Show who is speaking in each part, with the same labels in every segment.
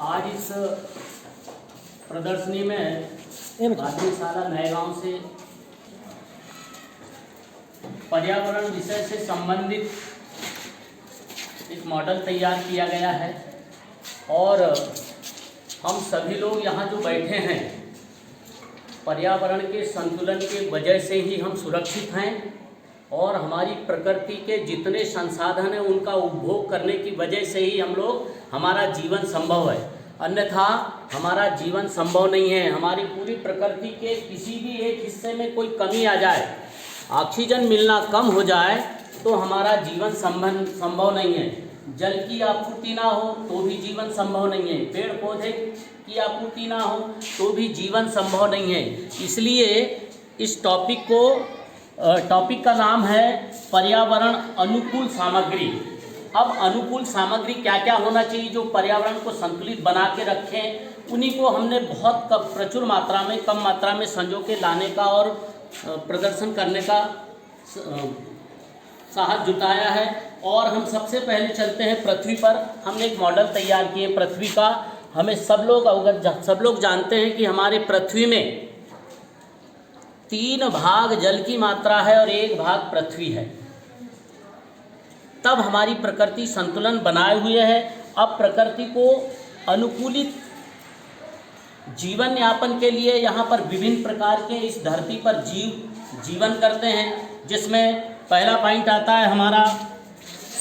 Speaker 1: आज इस प्रदर्शनी में शाला नए गांव से पर्यावरण विषय से संबंधित एक मॉडल तैयार किया गया है और हम सभी लोग यहाँ जो बैठे हैं पर्यावरण के संतुलन के वजह से ही हम सुरक्षित हैं और हमारी प्रकृति के जितने संसाधन हैं उनका उपभोग करने की वजह से ही हमारा जीवन संभव है, अन्यथा हमारा जीवन संभव नहीं है। हमारी पूरी प्रकृति के किसी भी एक हिस्से में कोई कमी आ जाए, ऑक्सीजन मिलना कम हो जाए तो हमारा जीवन संभव नहीं है। जल की आपूर्ति ना हो तो भी जीवन संभव नहीं है, पेड़ पौधे की आपूर्ति ना हो तो भी जीवन संभव नहीं है। इसलिए इस टॉपिक का नाम है पर्यावरण अनुकूल सामग्री। अब अनुकूल सामग्री क्या क्या होना चाहिए जो पर्यावरण को संतुलित बना के रखें, उन्हीं को हमने बहुत प्रचुर मात्रा में कम मात्रा में संजो के लाने का और प्रदर्शन करने का साहस जुटाया है। और हम सबसे पहले चलते हैं पृथ्वी पर। हमने एक मॉडल तैयार किए पृथ्वी का। हमें सब लोग जानते हैं कि हमारे पृथ्वी में 3 भाग जल की मात्रा है और 1 भाग पृथ्वी है, तब हमारी प्रकृति संतुलन बनाए हुए है। अब प्रकृति को अनुकूलित जीवन यापन के लिए यहाँ पर विभिन्न प्रकार के इस धरती पर जीवन करते हैं, जिसमें पहला पॉइंट आता है हमारा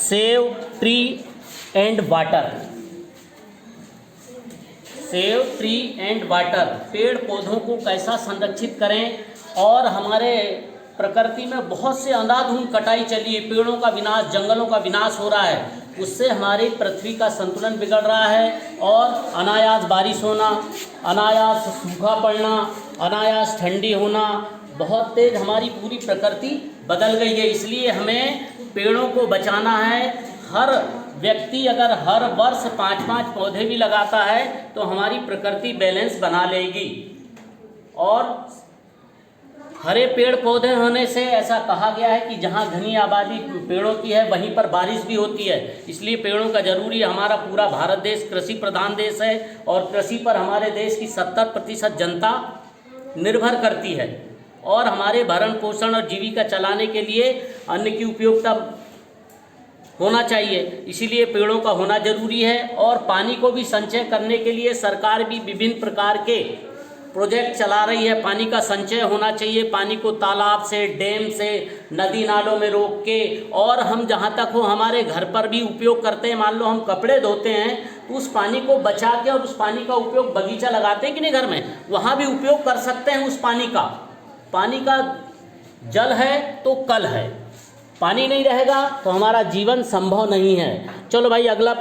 Speaker 1: save tree and water. Save tree and water, पेड़ पौधों को कैसा संरक्षित करें। और हमारे प्रकृति में बहुत से अंधाधुंध कटाई चली है, पेड़ों का विनाश, जंगलों का विनाश हो रहा है, उससे हमारी पृथ्वी का संतुलन बिगड़ रहा है और अनायास बारिश होना, अनायास सूखा पड़ना, अनायास ठंडी होना, बहुत तेज हमारी पूरी प्रकृति बदल गई है। इसलिए हमें पेड़ों को बचाना है। हर व्यक्ति अगर हर वर्ष 5-5 पौधे भी लगाता है तो हमारी प्रकृति बैलेंस बना लेगी। और हरे पेड़ पौधे होने से ऐसा कहा गया है कि जहाँ घनी आबादी पेड़ों की है वहीं पर बारिश भी होती है। इसलिए पेड़ों का जरूरी है। हमारा पूरा भारत देश कृषि प्रधान देश है और कृषि पर हमारे देश की 70% जनता निर्भर करती है और हमारे भरण पोषण और जीविका चलाने के लिए अन्न की उपयोगिता होना चाहिए। इसीलिए पेड़ों का होना जरूरी है। और पानी को भी संचय करने के लिए सरकार भी विभिन्न प्रकार के प्रोजेक्ट चला रही है। पानी का संचय होना चाहिए, पानी को तालाब से, डैम से, नदी नालों में रोक के, और हम जहाँ तक हो हमारे घर पर भी उपयोग करते हैं। मान लो हम कपड़े धोते हैं तो उस पानी को बचा के और उस पानी का उपयोग, बगीचा लगाते हैं कि नहीं घर में, वहाँ भी उपयोग कर सकते हैं उस पानी का। पानी का जल है तो कल है, पानी नहीं रहेगा तो हमारा जीवन संभव नहीं है। चलो भाई अगला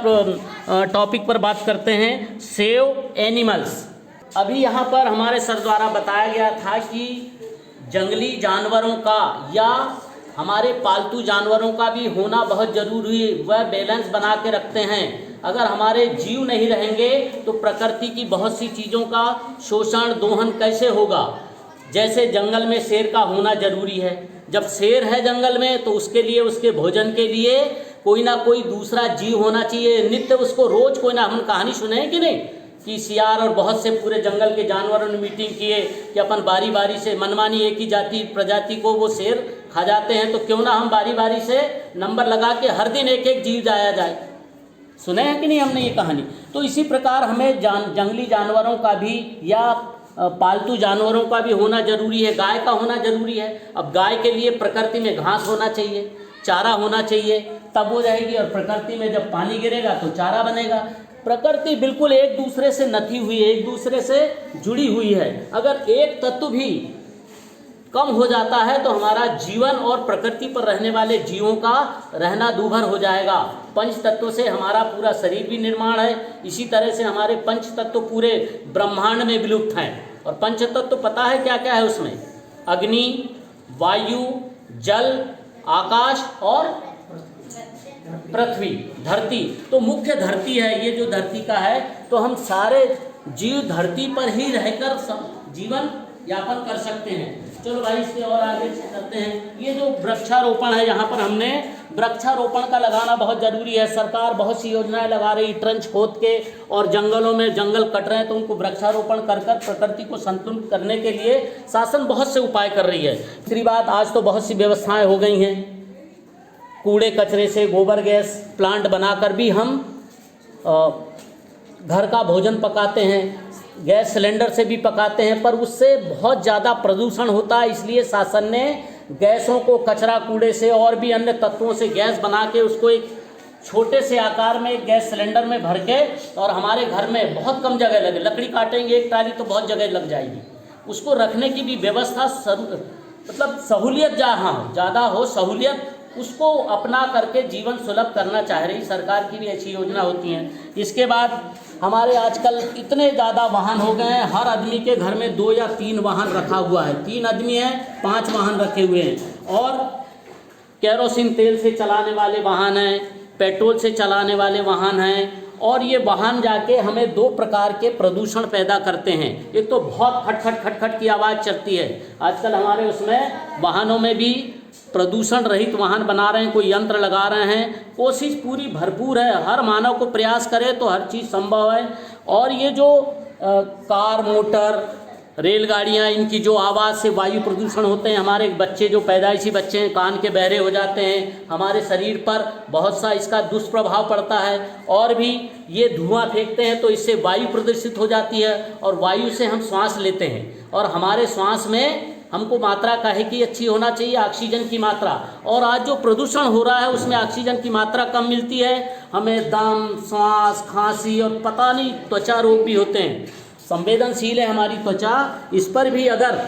Speaker 1: टॉपिक पर बात करते हैं, सेव एनिमल्स। अभी यहाँ पर हमारे सर द्वारा बताया गया था कि जंगली जानवरों का या हमारे पालतू जानवरों का भी होना बहुत जरूरी है, वह बैलेंस बना के रखते हैं। अगर हमारे जीव नहीं रहेंगे तो प्रकृति की बहुत सी चीज़ों का शोषण दोहन कैसे होगा। जैसे जंगल में शेर का होना जरूरी है। जब शेर है जंगल में तो उसके लिए, उसके भोजन के लिए कोई ना कोई दूसरा जीव होना चाहिए। नित्य उसको रोज कोई ना, हम कहानी सुने हैं कि नहीं, कि सियार और बहुत से पूरे जंगल के जानवरों ने मीटिंग किए कि अपन बारी बारी से मनमानी एक ही प्रजाति को वो शेर खा जाते हैं, तो क्यों ना हम बारी बारी से नंबर लगा के हर दिन एक एक जीव जाया जाए। सुने हैं कि नहीं हमने ये कहानी। तो इसी प्रकार हमें जंगली जानवरों का भी या पालतू जानवरों का भी होना जरूरी है। गाय का होना जरूरी है। अब गाय के लिए प्रकृति में घास होना चाहिए, चारा होना चाहिए, तब वो रहेगी। और प्रकृति में जब पानी गिरेगा तो चारा बनेगा। प्रकृति बिल्कुल एक दूसरे से नथी हुई है, एक दूसरे से जुड़ी हुई है। अगर एक तत्व भी कम हो जाता है तो हमारा जीवन और प्रकृति पर रहने वाले जीवों का रहना दूभर हो जाएगा। पंच तत्वों से हमारा पूरा शरीर भी निर्माण है, इसी तरह से हमारे पंच तत्व पूरे ब्रह्मांड में विलुप्त हैं। और पंच तत्व पता है क्या क्या है उसमें? अग्नि, वायु, जल, आकाश और पृथ्वी, धरती। तो मुख्य धरती है, ये जो धरती का है, तो हम सारे जीव धरती पर ही रहकर जीवन यापन कर सकते हैं। चलो भाई इसके और आगे चलते हैं। ये जो वृक्षारोपण है, यहाँ पर हमने वृक्षारोपण का लगाना बहुत ज़रूरी है। सरकार बहुत सी योजनाएं लगा रही, ट्रंच खोद के, और जंगलों में जंगल कट रहे हैं तो उनको वृक्षारोपण कर कर प्रकृति को संतुलित करने के लिए शासन बहुत से उपाय कर रही है। दूसरी बात, आज तो बहुत सी व्यवस्थाएं हो गई हैं, कूड़े कचरे से गोबर गैस प्लांट बनाकर भी हम घर का भोजन पकाते हैं, गैस सिलेंडर से भी पकाते हैं, पर उससे बहुत ज़्यादा प्रदूषण होता है। इसलिए शासन ने गैसों को कचरा कूड़े से और भी अन्य तत्वों से गैस बना के उसको एक छोटे से आकार में एक गैस सिलेंडर में भर के, और हमारे घर में बहुत कम जगह लगे, लकड़ी काटेंगे एक ट्राली तो बहुत जगह लग जाएगी, उसको रखने की भी व्यवस्था मतलब सहूलियत जहाँ ज़्यादा हो सहूलियत उसको अपना करके जीवन सुलभ करना चाह रही सरकार की भी ऐसी योजना होती हैं। इसके बाद हमारे आजकल इतने ज़्यादा वाहन हो गए हैं, हर आदमी के घर में 2 या 3 वाहन रखा हुआ है, 3 आदमी हैं 5 वाहन रखे हुए हैं, और केरोसिन तेल से चलाने वाले वाहन हैं, पेट्रोल से चलाने वाले वाहन हैं, और ये वाहन जाके हमें 2 प्रकार के प्रदूषण पैदा करते हैं। एक तो बहुत खट खट की आवाज़ चलती है, आजकल हमारे उसमें वाहनों में भी प्रदूषण रहित वाहन बना रहे हैं, कोई यंत्र लगा रहे हैं, कोशिश पूरी भरपूर है, हर मानव को प्रयास करे तो हर चीज़ संभव है। और ये जो कार मोटर रेलगाड़ियाँ, इनकी जो आवाज़ से वायु प्रदूषण होते हैं, हमारे बच्चे जो पैदाइशी बच्चे हैं कान के बहरे हो जाते हैं, हमारे शरीर पर बहुत सा इसका दुष्प्रभाव पड़ता है। और भी ये धुआं फेंकते हैं तो इससे वायु प्रदूषित हो जाती है, और वायु से हम श्वास लेते हैं, और हमारे श्वास में हमको मात्रा काहे की अच्छी होना चाहिए, ऑक्सीजन की मात्रा, और आज जो प्रदूषण हो रहा है उसमें ऑक्सीजन की मात्रा कम मिलती है, हमें दम, श्वास, खांसी और पता नहीं त्वचा रोग भी होते हैं। संवेदनशील है हमारी त्वचा, इस पर भी अगर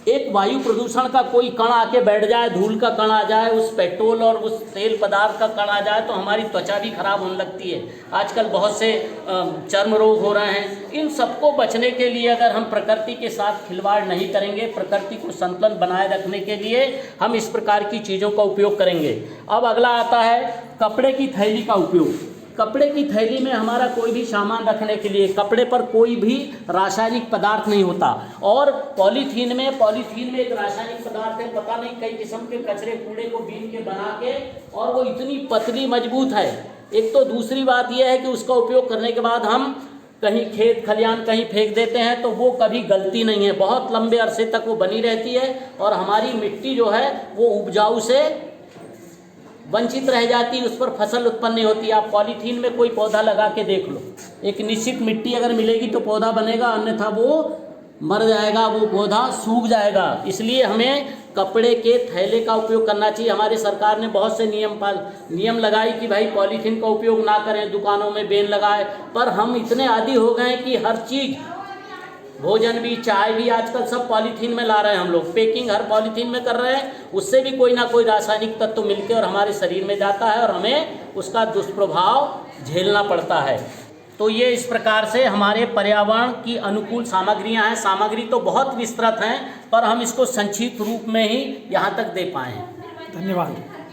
Speaker 1: एक वायु प्रदूषण का कोई कण आके बैठ जाए, धूल का कण आ जाए, उस पेट्रोल और उस तेल पदार्थ का कण आ जाए तो हमारी त्वचा भी खराब होने लगती है। आजकल बहुत से चर्म रोग हो रहे हैं। इन सबको बचने के लिए अगर हम प्रकृति के साथ खिलवाड़ नहीं करेंगे, प्रकृति को संतुलन बनाए रखने के लिए हम इस प्रकार की चीज़ों का उपयोग करेंगे। अब अगला आता है कपड़े की थैली का उपयोग। कपड़े की थैली में हमारा कोई भी सामान रखने के लिए कपड़े पर कोई भी रासायनिक पदार्थ नहीं होता, और पॉलीथीन में एक रासायनिक पदार्थ है, पता नहीं कई किस्म के कचरे कूड़े को बीन के बना के, और वो इतनी पतली मजबूत है। एक तो दूसरी बात यह है कि उसका उपयोग करने के बाद हम कहीं खेत खलियान कहीं फेंक देते हैं तो वो कभी गलती नहीं है, बहुत लंबे अरसे तक वो बनी रहती है, और हमारी मिट्टी जो है वो उपजाऊ से वंचित रह जाती है, उस पर फसल उत्पन्न नहीं होती। आप पॉलीथीन में कोई पौधा लगा के देख लो, एक निश्चित मिट्टी अगर मिलेगी तो पौधा बनेगा, अन्यथा वो मर जाएगा, वो पौधा सूख जाएगा। इसलिए हमें कपड़े के थैले का उपयोग करना चाहिए। हमारी सरकार ने बहुत से नियम लगाई कि भाई पॉलीथीन का उपयोग ना करें, दुकानों में बैन लगाए, पर हम इतने आदी हो गए कि हर चीज़, भोजन भी, चाय भी आजकल सब पॉलीथीन में ला रहे हैं हम लोग, पैकिंग हर पॉलीथीन में कर रहे हैं, उससे भी कोई ना कोई रासायनिक तत्व मिलकर और हमारे शरीर में जाता है और हमें उसका दुष्प्रभाव झेलना पड़ता है। तो ये इस प्रकार से हमारे पर्यावरण की अनुकूल सामग्रियां हैं। सामग्री तो बहुत विस्तृत हैं, पर हम इसको संक्षिप्त रूप में ही यहाँ तक दे पाए हैं।
Speaker 2: धन्यवाद।